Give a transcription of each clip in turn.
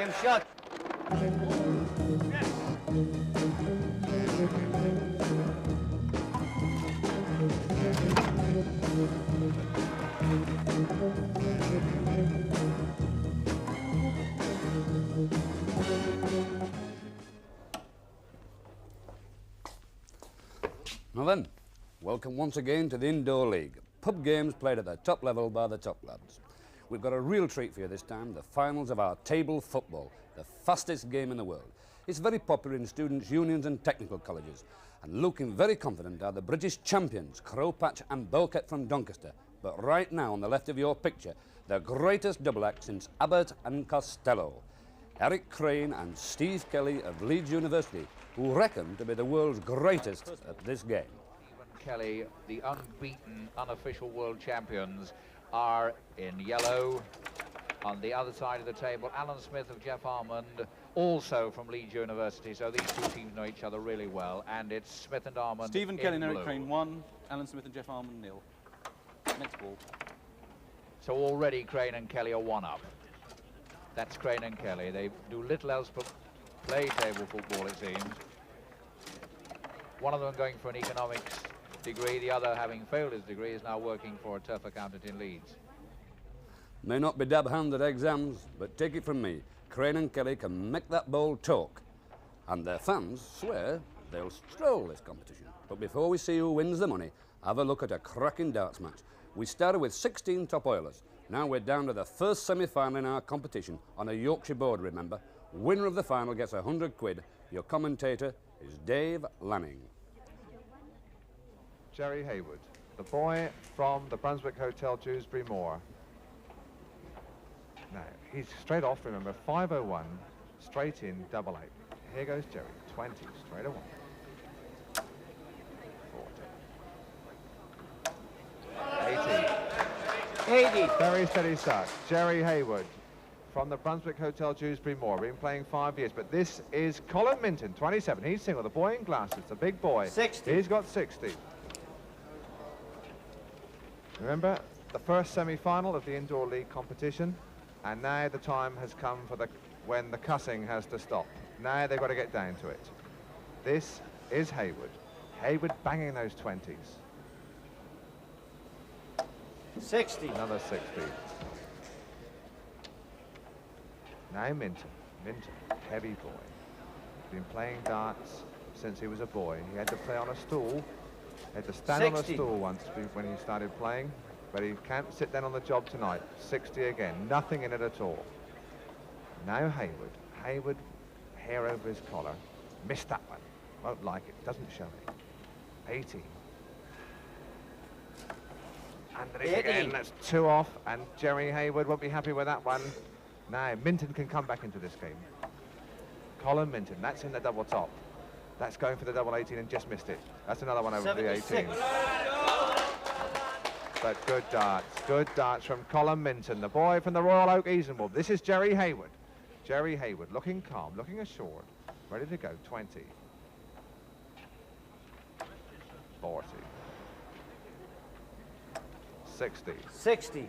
Game shot. Now then, welcome once again to the Indoor League. Pub games played at the top level by the top lads. We've got a real treat for you this time, the finals of our table football, the fastest game in the world. It's very popular in students' unions and technical colleges, and looking very confident are the British champions, Crowpatch and Belket from Doncaster. But right now, on the left of your picture, the greatest double act since Abbott and Costello. Eric Crane and Steve Kelly of Leeds University, who reckon to be the world's greatest at this game. Kelly, the unbeaten, unofficial world champions, are in yellow. On the other side of the table, Alan Smith of Jeff Armand, also from Leeds University, so these two teams know each other really well, and it's Smith and Armand. Stephen Kelly and Eric blue. Crane 1, Alan Smith and Jeff Armand 0. Next ball. So already Crane and Kelly are 1-up. That's Crane and Kelly. They do little else but play table football, it seems. One of them going for an economics degree, the other, having failed his degree, is now working for a turf accountant in Leeds. May not be dab hand at exams, but take it from me, Crane and Kelly can make that ball talk. And their fans swear they'll stroll this competition. But before we see who wins the money, have a look at a cracking darts match. We started with 16 top oilers. Now we're down to the first semi-final in our competition on a Yorkshire board, remember. Winner of the final gets 100 quid. Your commentator is Dave Lanning. Jerry Haywood, the boy from the Brunswick Hotel, Dewsbury Moor. Now, he's straight off, remember, 501, straight in, double eight. Here goes Jerry, 20, straight away. 40. 80. 80. Very steady start. Jerry Haywood from the Brunswick Hotel, Dewsbury Moor. Been playing 5 years, but this is Colin Minton, 27. He's single, the boy in glasses, the big boy. 60. He's got 60. Remember, the first semi-final of the Indoor League competition, and now the time has come for when the cussing has to stop. Now they've got to get down to it. This is Haywood. Haywood banging those 20s. 60. Another 60. Now Minton. Minton, heavy boy. Been playing darts since he was a boy. He had to play on a stool. He had to stand 60. on a stool once when he started playing, but he can't sit down on the job tonight. 60 again, nothing in it at all. Now Haywood. Haywood, hair over his collar. Missed that one. Won't like it, doesn't show it. 80. Underneath again, that's 2 off, and Jerry Haywood won't be happy with that one. Now, Minton can come back into this game. Colin Minton, that's in the double top. That's going for the double 18 and just missed it. That's another one over 76. The 18. But good darts from Colin Minton, the boy from the Royal Oak Easenwold. This is Jerry Haywood. Jerry Haywood, looking calm, looking assured, ready to go, 20. 40. 60. 60.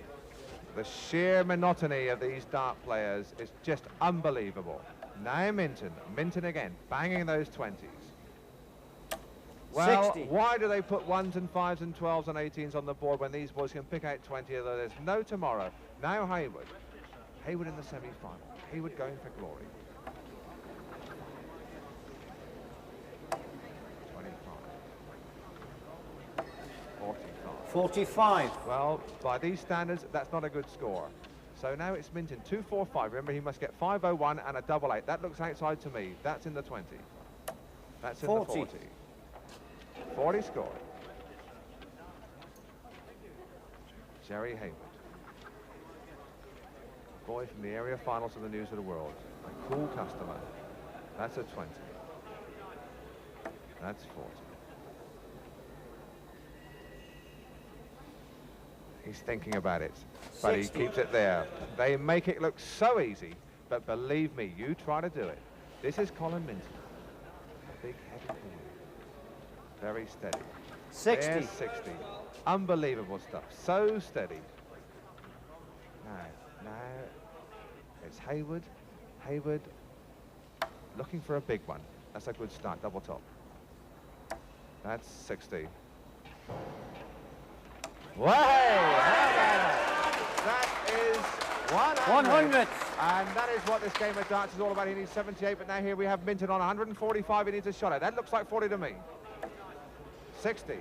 The sheer monotony of these dart players is just unbelievable. Now Minton, Minton again, banging those 20s. Well, 60. Why do they put 1s and 5s and 12s and 18s on the board when these boys can pick out 20, although there's no tomorrow? Now Haywood. Haywood in the semi-final. Haywood going for glory. 25. 45. 45. Well, by these standards, that's not a good score. So now it's Minton, 245. Remember, he must get 501 and a double 8. That looks outside to me. That's in the 20. That's in 40. the 40. 40 scored. Jerry Haywood. Boy from the area finals of the News of the World. A cool customer. That's a 20. That's 40. He's thinking about it, but 60. he keeps it there. They make it look so easy, but believe me, you try to do it. This is Colin Minton. A big, heavy boy. Very steady. 60. There's 60. Unbelievable stuff. So steady. Now, it's Haywood Hayward looking for a big one. That's a good start, double top. That's 60. Way! That is 100. 100. And that is what this game of darts is all about. He needs 78, but now here we have Minton on 145. He needs a shot at. That looks like 40 to me. 60.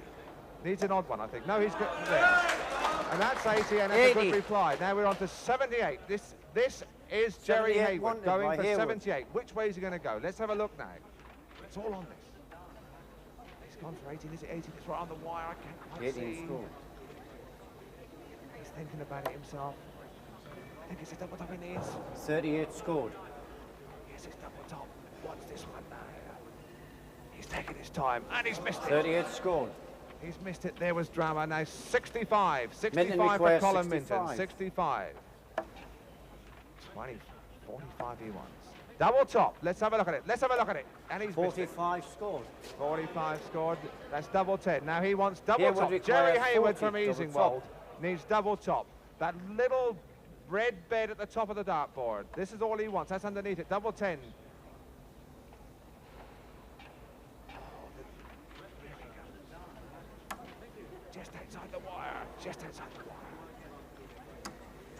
Needs an odd one, I think. No, he's good there. And that's 80, and that's a 80. good reply. Now we're on to 78. This is Jerry 78 Hayward wanted going by for Hayward. 78. Which way is he going to go? Let's have a look now. It's all on this. He's gone for 18. Is it 18? It's right on the wire. I can't quite 18 see. scored. He's thinking about it himself. I think it's a double top he needs. 38 scored. Yes, it's double top. What's this one now? He's taking his time, and he's missed it. 38 scored. He's missed it. There was drama. Now 65. 65 Minton for requires Colin 65. Minton. 65. 20, 45 he wants. Double top. Let's have a look at it. Let's have a look at it. And he's missed it. 45 scored. 45 scored. That's double 10. Now he wants double Hayward top. requires Jerry Hayward 40, from double Easingwold top. needs double top. That little red bed at the top of the dartboard. This is all he wants. That's underneath it. Double 10. Just outside the wire. Just outside the wire.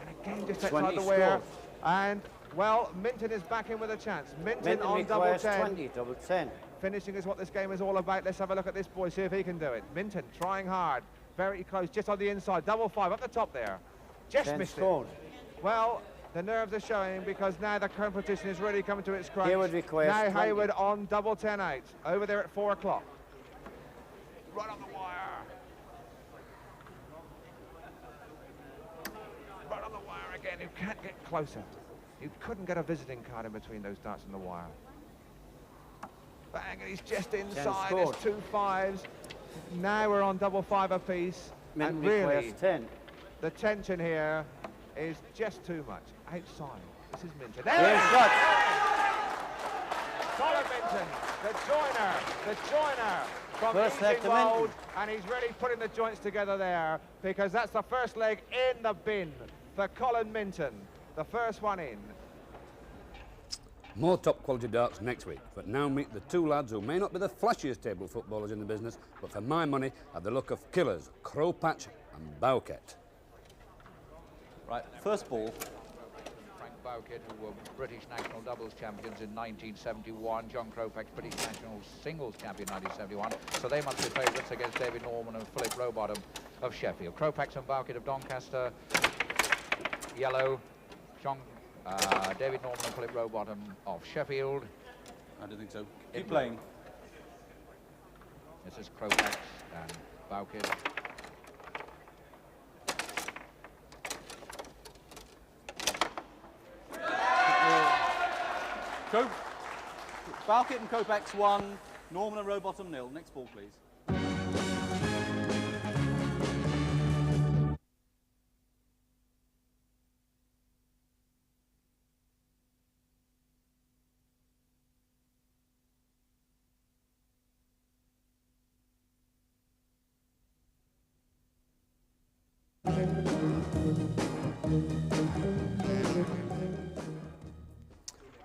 And again, just outside 20 the wire. scored. And, well, Minton is back in with a chance. Minton Minton on double requires 10. 20, double 10. Finishing is what this game is all about. Let's have a look at this boy, see if he can do it. Minton trying hard. Very close, just on the inside. Double 5 up the top there. Just 10 missed scored. it. Well, the nerves are showing because now the competition is really coming to its crunch. Hayward requires now 20. Hayward on double 10 out. Over there at 4 o'clock. Right on the wire. Right on the wire again. You can't get closer. You couldn't get a visiting card in between those darts and the wire. Bang, and he's just inside. scored. It's 2 5s. Now we're on double 5 apiece. Minton And really, requires 10. the tension here is just too much. Outside. This is Minton. Here's There it is! shot. Colin Minton, the joiner from First leg to Easingwold, Minton. and he's really putting the joints together there because that's the first leg in the bin for Colin Minton. The first one in. More top quality darts next week, but now meet the two lads who may not be the flashiest table footballers in the business, but for my money have the look of killers, Crowpatch and Bowkett. Right, first ball. Frank Bowkett, who were British national doubles champions in 1971. John Crowpatch, British national singles champion in 1971. So they must be favourites against David Norman and Philip Rowbottom of Sheffield. Crowpatch and Bowkett of Doncaster, yellow. David Norman and Philip Rowbottom of Sheffield. I don't think so. Keep playing. This is Crowpatch and Bowkett. Bowkett and Kopex 1, Norman and Rowbottom 0. Next ball, please.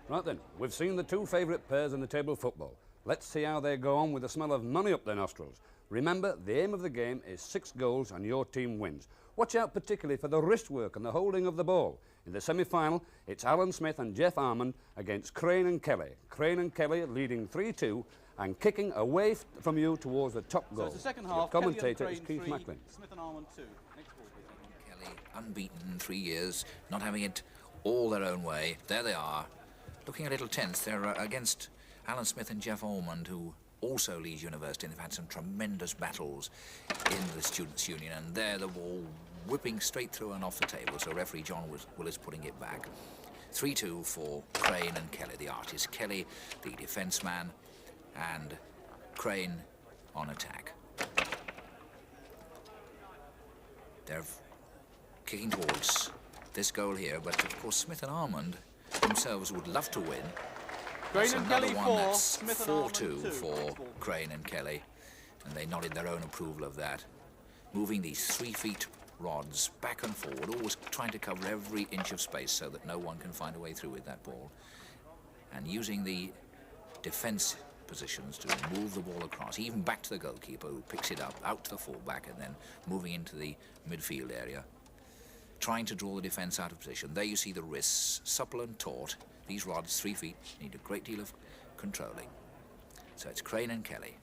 Right then, we've seen the two favourite pairs in the table football. Let's see how they go on with the smell of money up their nostrils. Remember, the aim of the game is 6 goals and your team wins. Watch out particularly for the wrist work and the holding of the ball. In the semi-final, it's Alan Smith and Jeff Armand against Crane and Kelly. Crane and Kelly leading 3-2 and kicking away from you towards the top goal. So it's the second Your half. commentator Kelly is and Keith Crane 3, Macklin. Smith and Armand 2. Next ball, please. Kelly, unbeaten in 3 years, not having it all their own way. There they are, looking a little tense. They're against Alan Smith and Jeff Ormond, who also Leeds University, and they've had some tremendous battles in the Students' Union, and there the ball whipping straight through and off the table, so referee John Willis putting it back. 3-2 for Crane and Kelly, the artist. Kelly, the defence man, and Crane on attack. They're kicking towards this goal here, but of course Smith and Armand themselves would love to win. Crane That's and another Kelly one. 4, That's Smith and Armand 4-2 2. for Next ball. Crane and Kelly, and they nodded their own approval of that. Moving these 3 feet rods back and forward, always trying to cover every inch of space so that no one can find a way through with that ball. and using the defence positions to move the ball across, even back to the goalkeeper who picks it up, out to the fullback, and then moving into the midfield area, trying to draw the defence out of position. There you see the wrists, supple and taut. These rods, 3 feet, need a great deal of controlling. So it's Crane and Kelly.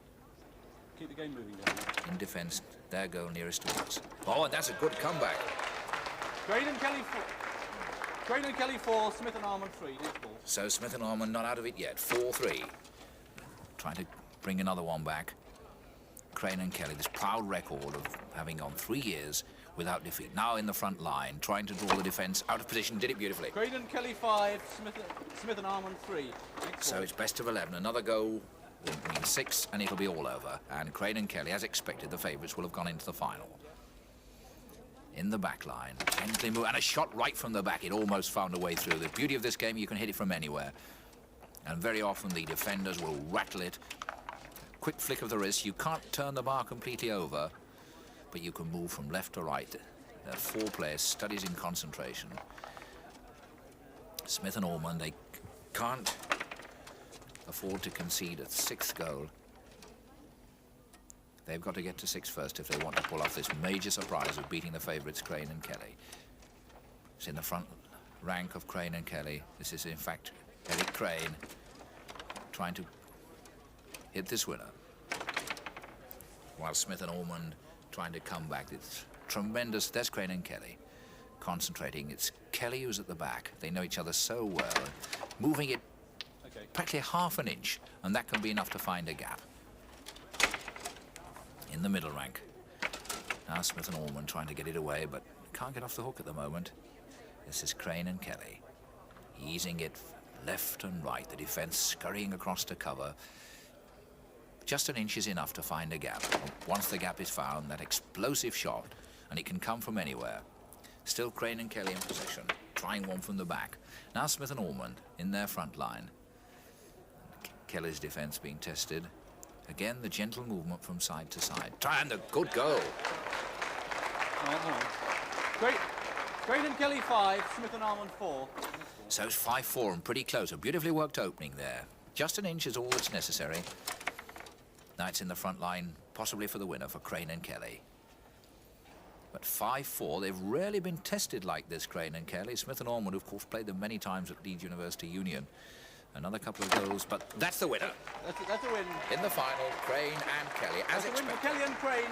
Keep the game moving down. In defence, their goal nearest to us. Oh, and that's a good comeback. Crane and Kelly 4, Smith and Armand 3, next ball. So Smith and Ormond not out of it yet, 4-3. Trying to bring another one back. Crane and Kelly, this proud record of having gone 3 years without defeat. Now in the front line, trying to draw the defence out of position, did it beautifully. Crane and Kelly 5, Smith and Armand 3, next So ball. it's best of 11. Another goal will mean 6, and it'll be all over. And Crane and Kelly, as expected, the favourites will have gone into the final. In the back line, gently move, and a shot right from the back. It almost found a way through. The beauty of this game, you can hit it from anywhere. And very often the defenders will rattle it. Quick flick of the wrist. You can't turn the bar completely over, but you can move from left to right. There are 4 players, studies in concentration. Smith and Ormond, they can't afford to concede a 6th goal. They've got to get to 6 first if they want to pull off this major surprise of beating the favourites, Crane and Kelly. It's in the front rank of Crane and Kelly. This is, in fact, Eric Crane trying to hit this winner, while Smith and Ormond trying to come back. It's tremendous. There's Crane and Kelly concentrating. It's Kelly who's at the back. They know each other so well. Moving it practically half an inch, and that can be enough to find a gap. In the middle rank. Now Smith and Ormond trying to get it away, but can't get off the hook at the moment. This is Crane and Kelly. Easing it left and right, the defence scurrying across to cover. Just an inch is enough to find a gap. Once the gap is found, that explosive shot, and it can come from anywhere. Still Crane and Kelly in possession, trying one from the back. Now Smith and Ormond in their front line. Kelly's defence being tested. Again, the gentle movement from side to side. And the good goal. Crane and Kelly 5, Smith and Armand 4. So it's 5-4 and pretty close. A beautifully worked opening there. Just an inch is all that's necessary. Now it's in the front line, possibly for the winner, for Crane and Kelly. But 5-4, they've rarely been tested like this, Crane and Kelly. Smith and Ormond, of course, played them many times at Leeds University Union. Another couple of goals, but that's the winner. That's a win. In the final, Crane and Kelly, as That's a win for expected. Kelly and Crane,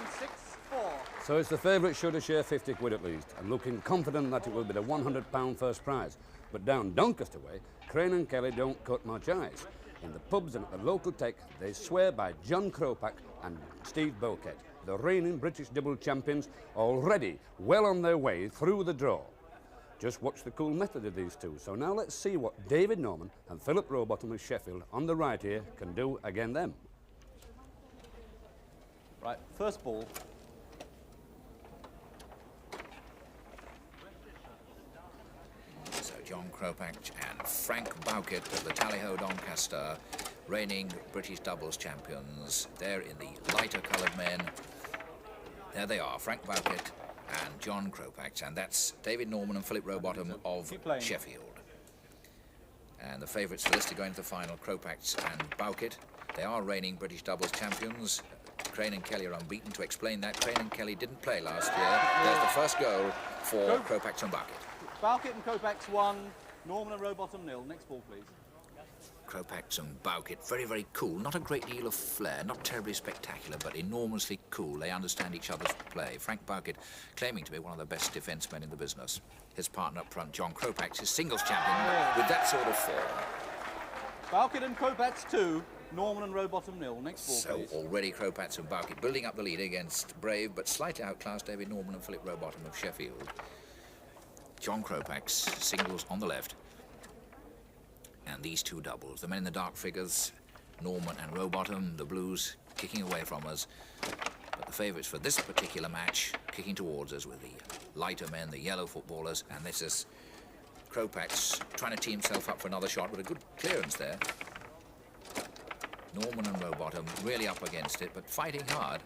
6-4. So it's the favourite should have shared 50 quid at least, and looking confident that it will be the £100 first prize. But down Doncaster way, Crane and Kelly don't cut much ice. In the pubs and at the local tech, they swear by John Kropak and Steve Boquet, the reigning British double champions, already well on their way through the draw. Just watch the cool method of these two. So now let's see what David Norman and Philip Rowbottom of Sheffield on the right here can do against them. Right, first ball. So John Kropak and Frank Bowkett of the Tally-Ho Doncaster, reigning British doubles champions. They're in the lighter coloured men. There they are, Frank Bowkett and John Kropak, and that's David Norman and Philip Rowbottom of Sheffield. And the favourites for this to go into the final, Kropak and Bowkett. They are reigning British doubles champions. Crane and Kelly are unbeaten. To explain that, Crane and Kelly didn't play last year. There's the first goal for Kropak and Bowkett. Bowkett and Kopac's 1, Norman and Rowbottom 0. Next ball, please. Kropak and Bowkett, very, very cool. Not a great deal of flair, not terribly spectacular, but enormously cool. They understand each other's play. Frank Bowkett claiming to be one of the best defencemen in the business. His partner up front, John Kropak, his singles champion with that sort of form. Bowkett and Kopac's 2, Norman and Rowbottom 0. Next ball, So please. already Kropak and Bowkett building up the lead against brave but slightly outclassed David Norman and Philip Rowbottom of Sheffield. John Kropak's singles on the left. And these two doubles, the men in the dark figures, Norman and Rowbottom, the blues kicking away from us. But the favourites for this particular match kicking towards us with the lighter men, the yellow footballers, and this is Kropak's trying to tee himself up for another shot with a good clearance there. Norman and Rowbottom really up against it, but fighting hard.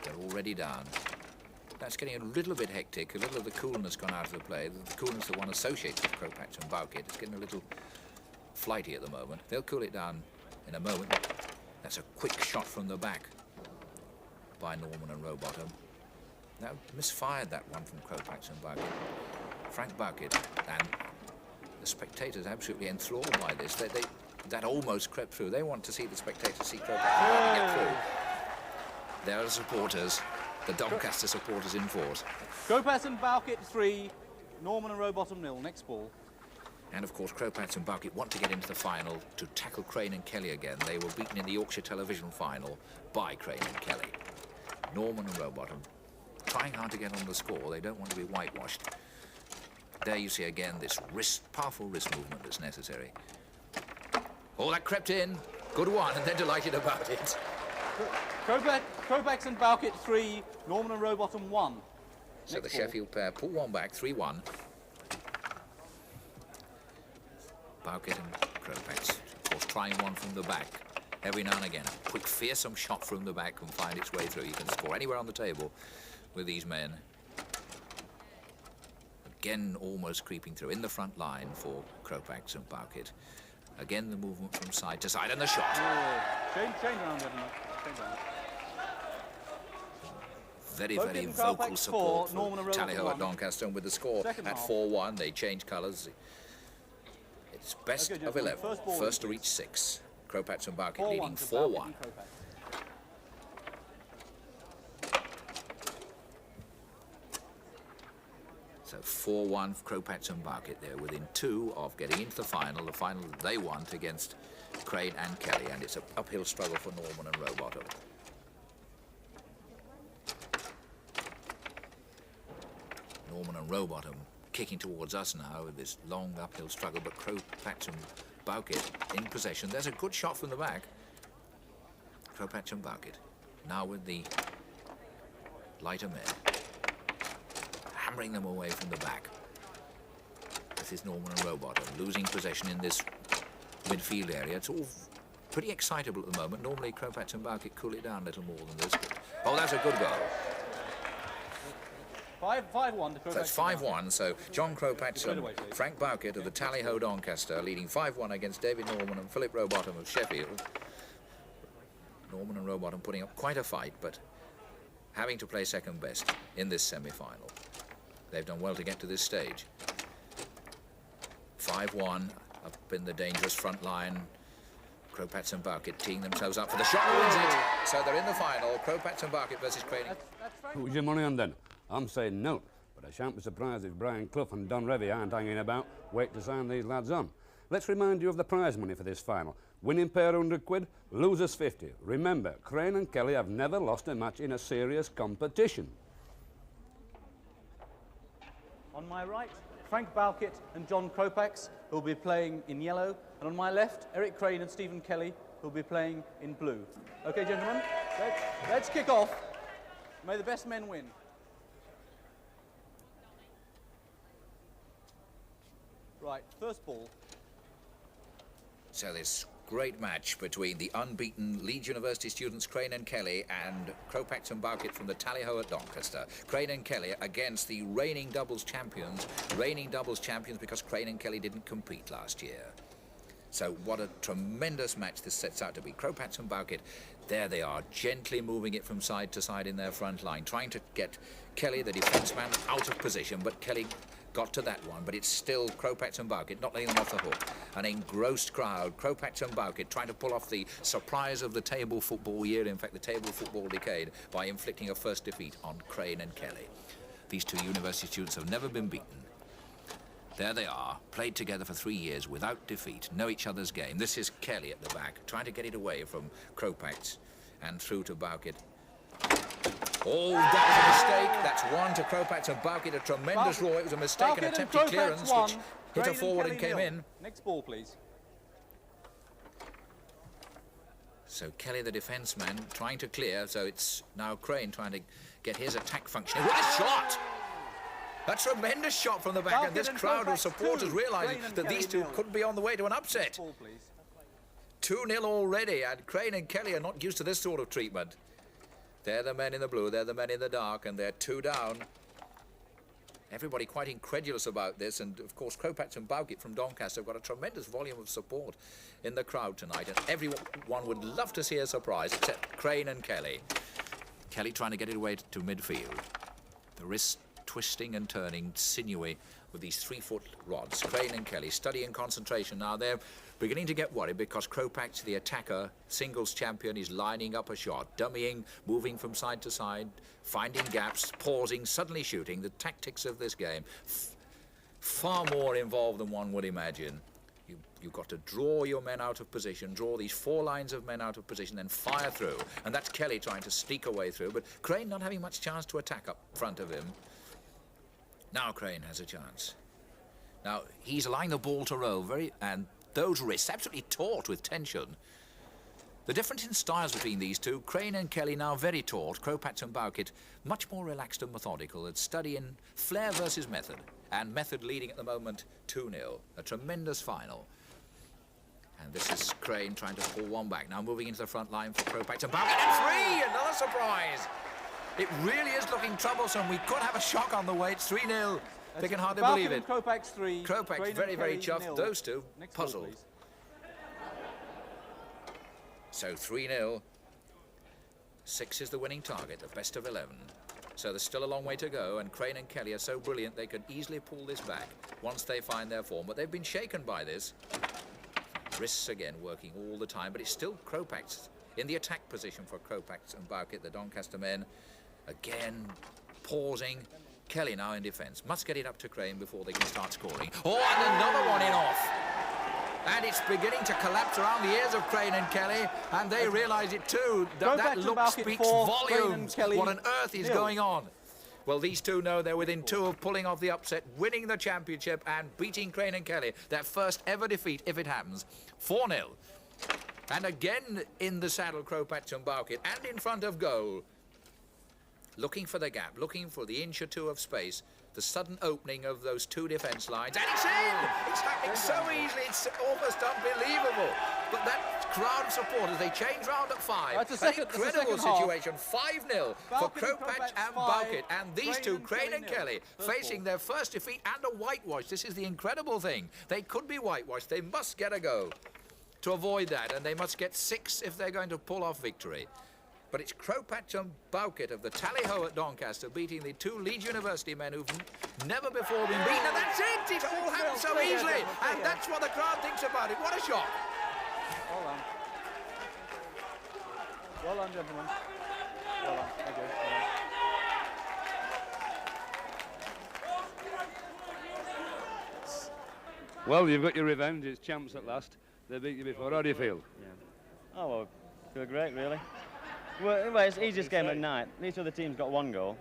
They're already down. That's getting a little bit hectic. A little of the coolness gone out of the play. The coolness that one associates with Kropak and Bowkett is getting a little flighty at the moment. They'll cool it down in a moment. That's a quick shot from the back by Norman and Rowbottom. Now, misfired that one from Kropax and Bowkett. Frank Bowkett, and the spectators absolutely enthralled by this. That almost crept through. They want to see the spectators see Kropax get through. There are the supporters, the Doncaster supporters in force. Kropax and Bowkett 3, Norman and Rowbottom 0. Next ball. And of course, Kropax and Bowkett want to get into the final to tackle Crane and Kelly again. They were beaten in the Yorkshire Television final by Crane and Kelly. Norman and Rowbottom trying hard to get on the score. They don't want to be whitewashed. There you see again this powerful wrist movement that's necessary. Oh, that crept in. Good one, and they're delighted about it. Kropax and Bowkett 3, Norman and Rowbottom 1. So the Sheffield pair pull one back, 3-1. Bowkett and Kropax, of course, trying one from the back. Every now and again, a quick, fearsome shot from the back can find its way through. You can score anywhere on the table with these men. Again, almost creeping through in the front line for Kropax and Bowkett. Again, the movement from side to side, and the shot. Change around, gentlemen. Change around. Very, Bowkett very and vocal Kropax support 4, Norman for and Rowbottom Tally-Ho 1. at Doncaster, and with the score Second at half. 4-1, they change colours. It's best Okay, of gentlemen, 11, first to reach 6. Kropax and Bowkett 4-1 leading to Bowkett 4-1. and Kropax. So 4-1 for Kropax and Bowkett. They're within 2 of getting into the final that they want against Crane and Kelly, and it's an uphill struggle for Norman and Rowbottom. Norman and Rowbottom kicking towards us now with this long uphill struggle, but Kropax and Bowkett in possession. There's a good shot from the back. Kropax and Bowkett now with the lighter mare, hammering them away from the back. This is Norman and Rowbottom losing possession in this midfield area. It's all pretty excitable at the moment. Normally Kropax and Bowkett cool it down a little more than this. But, oh, that's a good goal. 5-1 to Kropax. So that's 5-1. So John Kropax and Frank Bowkett of the Tally-Ho Doncaster leading 5-1 against David Norman and Philip Rowbottom of Sheffield. Norman and Rowbottom putting up quite a fight, but having to play second best in this semi-final. They've done well to get to this stage. 5-1 up in the dangerous front line. Kropax and Bowkett teeing themselves up for the shot, wins it. So they're in the final. Kropax and Bowkett versus Crane. Who's your money on then? I'm saying no, but I shan't be surprised if Brian Clough and Don Revie aren't hanging about. Wait to sign these lads on. Let's remind you of the prize money for this final. Winning pair 100 quid, losers 50. Remember, Crane and Kelly have never lost a match in a serious competition. On my right, Frank Bowkett and John Kropax, who will be playing in yellow. And on my left, Eric Crane and Stephen Kelly, who will be playing in blue. OK, gentlemen, let's kick off. May the best men win. Right, first ball. So this great match between the unbeaten Leeds University students Crane and Kelly and Kropax and Bowkett from the Tally-Ho at Doncaster. Crane and Kelly against the reigning doubles champions because Crane and Kelly didn't compete last year. So what a tremendous match this sets out to be. Kropax and Bowkett, there they are, gently moving it from side to side in their front line, trying to get Kelly, the defence man, out of position, but Kelly got to that one, but it's still Kropax and Bowkett not letting them off the hook. An engrossed crowd, Kropax and Bowkett trying to pull off the surprise of the table football year, in fact the table football decade, by inflicting a first defeat on Crane and Kelly. These two university students have never been beaten. There they are, played together for 3 years without defeat, know each other's game. This is Kelly at the back, trying to get it away from Kropax and through to Bowkett. Oh, that was a mistake. That's one to Kropax and Bowkett, a tremendous roar. It was a mistake, an attempted clearance, which hit her forward and came in. Next ball, please. So Kelly, the defence man, trying to clear, so it's now Crane trying to get his attack functioning. What a shot! A tremendous shot from the back, and this crowd of supporters realising that these two couldn't be on the way to an upset. 2-0 already, and Crane and Kelly are not used to this sort of treatment. They're the men in the blue, they're the men in the dark, and they're 2 down. Everybody quite incredulous about this, and of course Kropatz and Bowkett from Doncaster have got a tremendous volume of support in the crowd tonight, and everyone would love to see a surprise, except Crane and Kelly. Kelly trying to get it away to midfield. The wrist twisting and turning, sinewy, with these 3-foot rods. Crane and Kelly studying concentration. Now they're beginning to get worried because Kropatz, the attacker, singles champion, is lining up a shot, dummying, moving from side to side, finding gaps, pausing, suddenly shooting. The tactics of this game, far more involved than one would imagine. You've got to draw your men out of position, draw these 4 lines of men out of position, then fire through. And that's Kelly trying to sneak away through, but Crane not having much chance to attack up front of him. Now Crane has a chance. Now he's allowing the ball to roll and those wrists absolutely taut with tension. The difference in styles between these two, Crane and Kelly now very taut, Kropatz and Bowkett much more relaxed and methodical, at studying flair versus method, and method leading at the moment 2-0, a tremendous final. And this is Crane trying to pull one back, now moving into the front line for Kropatz and Bowkett, and 3, another surprise. It really is looking troublesome. We could have a shock on the way. It's 3-0. They can hardly believe it. Kropatz 3. Kropatz very, very chuffed. 0. Those two Next ball, puzzled. please. So 3-0. 6 is the winning target, the best of 11. So there's still a long way to go, and Crane and Kelly are so brilliant they could easily pull this back once they find their form. But they've been shaken by this. Wrists again working all the time, but it's still Kropatz in the attack position for Kropatz and Bowkett, the Doncaster men. Again, pausing. Kelly now in defence. Must get it up to Crane before they can start scoring. Oh, and another one in off. And it's beginning to collapse around the ears of Crane and Kelly, and they realise it too. That look speaks volumes. What on earth is going on? Well, these two know they're within 2 of pulling off the upset, winning the championship and beating Crane and Kelly. Their first ever defeat, if it happens. 4-0. And again in the saddle, Kropatz and Bowkett, and in front of goal. Looking for the gap, looking for the inch or 2 of space, the sudden opening of those 2 defence lines, and it's in! It's happening so easily, it's almost unbelievable. But that crowd of supporters, they change round at 5. An incredible situation, 5-0 for Kropatz and Bowkett, and these two, Crane and Kelly, facing their first defeat and a whitewash. This is the incredible thing. They could be whitewashed, they must get a go to avoid that, and they must get 6 if they're going to pull off victory. But it's Kropatz and Bowkett of the Tally-Ho at Doncaster beating the 2 Leeds University men who've never before been beaten. And that's it! It all happened so easily! And that's what the crowd thinks about it. What a shock! Well done. Well done, gentlemen. Well done. Thank you. Well, you've got your revenge. It's champs at last. They beat you before. How do you feel? Yeah. Oh, well, feel great, really. Well, it's the easiest game at night. Each other team's got 1 goal.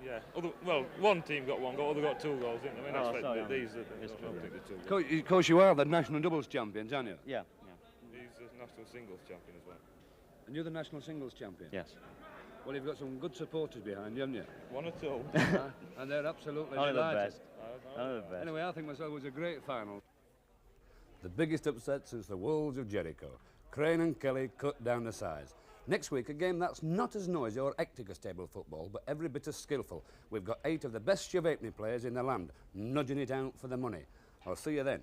Yeah. Well, one team got 1 goal, other got 2 goals, didn't they? I mean, that's these are the 2 goals. Of course, you are the national doubles champions, aren't you? Yeah. He's the national singles champion as well. And you're the national singles champion? Yes. Well, you've got some good supporters behind you, haven't you? 1 or 2. And they're absolutely Only the delighted. best. Only the best. Anyway, I think myself was a great final. The biggest upset since the Wolves of Jericho. Crane and Kelly cut down the size. Next week, a game that's not as noisy or hectic as table football, but every bit as skillful. We've got 8 of the best Chev Halfpenny players in the land, nudging it out for the money. I'll see you then.